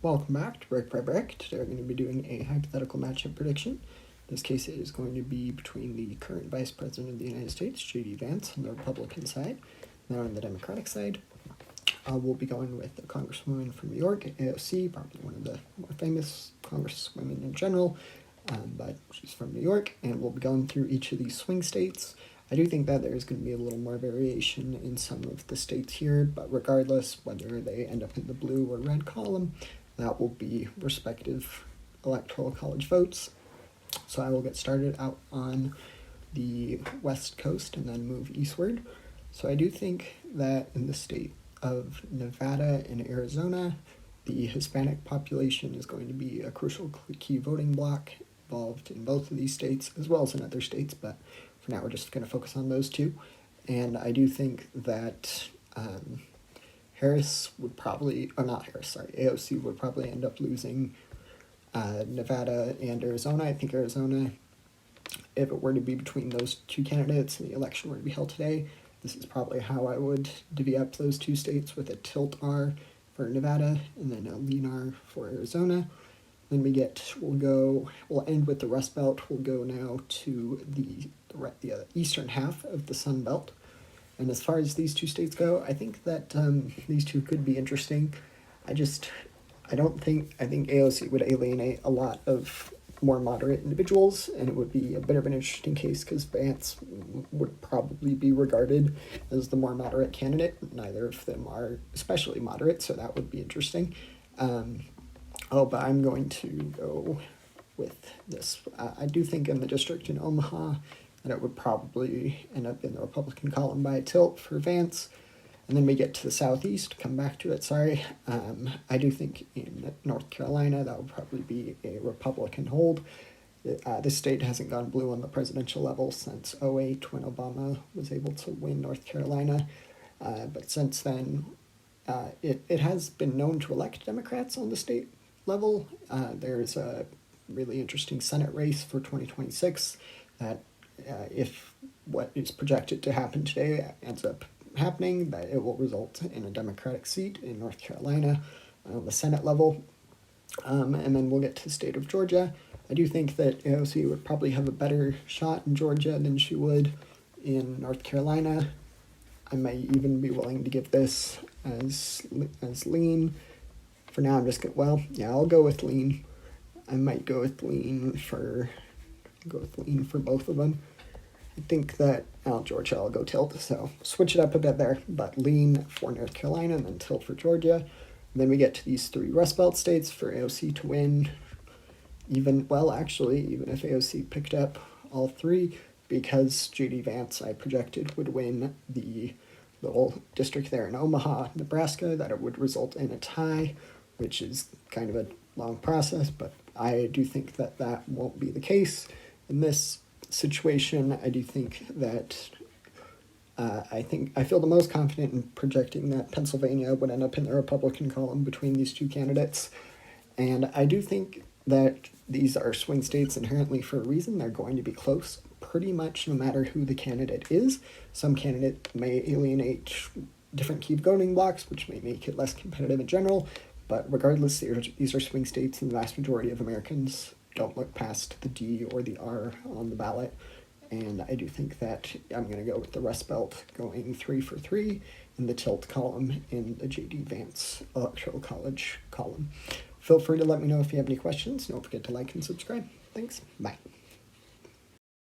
Welcome back to Brick by Brick. Today we're going to be doing a hypothetical matchup prediction. In this case, it is going to be between the current Vice President of the United States, J.D. Vance, on the Republican side. Now on the Democratic side, we'll be going with a Congresswoman from New York, AOC, probably one of the more famous Congresswomen in general, but she's from New York, and we'll be going through each of these swing states. I do think that there's going to be a little more variation in some of the states here, but regardless, whether they end up in the blue or red column, that will be respective electoral college votes. So I will get started out on the west coast and then move eastward. So I do think that in the state of Nevada and Arizona, the Hispanic population is going to be a crucial key voting bloc involved in both of these states, as well as in other states, but for now we're just going to focus on those two. And I do think that AOC would probably end up losing Nevada and Arizona. I think Arizona, if it were to be between those two candidates and the election were to be held today, this is probably how I would divvy up those two states, with a tilt R for Nevada and then a lean R for Arizona. Then we'll end with the Rust Belt. We'll go now to the eastern half of the Sun Belt. And as far as these two states go, I think that these two could be interesting. I think AOC would alienate a lot of more moderate individuals, and it would be a bit of an interesting case because Vance would probably be regarded as the more moderate candidate. Neither of them are especially moderate, so that would be interesting. But I'm going to go with this. I do think in the district in Omaha that it would probably end up in the Republican column by a tilt for Vance. And then we get to the southeast, come back to it, sorry. I do think in North Carolina that would probably be a Republican hold. This state hasn't gone blue on the presidential level since 2008 when Obama was able to win North Carolina. But since then, it has been known to elect Democrats on the state level. There's a really interesting Senate race for 2026 that if what is projected to happen today ends up happening, that it will result in a Democratic seat in North Carolina on the Senate level. And then we'll get to the state of Georgia. I do think that AOC would probably have a better shot in Georgia than she would in North Carolina. I might even be willing to give this as lean. For now, I'll go with lean. I might go with lean for both of them. I think that Georgia, I'll go tilt, so switch it up a bit there, but lean for North Carolina and then tilt for Georgia. And then we get to these three Rust Belt states for AOC to win. Even if AOC picked up all three, because J.D. Vance, I projected, would win the little district there in Omaha, Nebraska, that it would result in a tie, which is kind of a long process, but I do think that that won't be the case. In this situation, I do think that I feel the most confident in projecting that Pennsylvania would end up in the Republican column between these two candidates. And I do think that these are swing states inherently for a reason. They're going to be close pretty much no matter who the candidate is. Some candidate may alienate different key voting blocks, which may make it less competitive in general. But regardless, these are swing states, and the vast majority of Americans don't look past the D or the R on the ballot. And I do think that I'm going to go with the Rust Belt going 3 for 3 in the tilt column in the J.D. Vance Electoral College column. Feel free to let me know if you have any questions. Don't forget to like and subscribe. Thanks. Bye.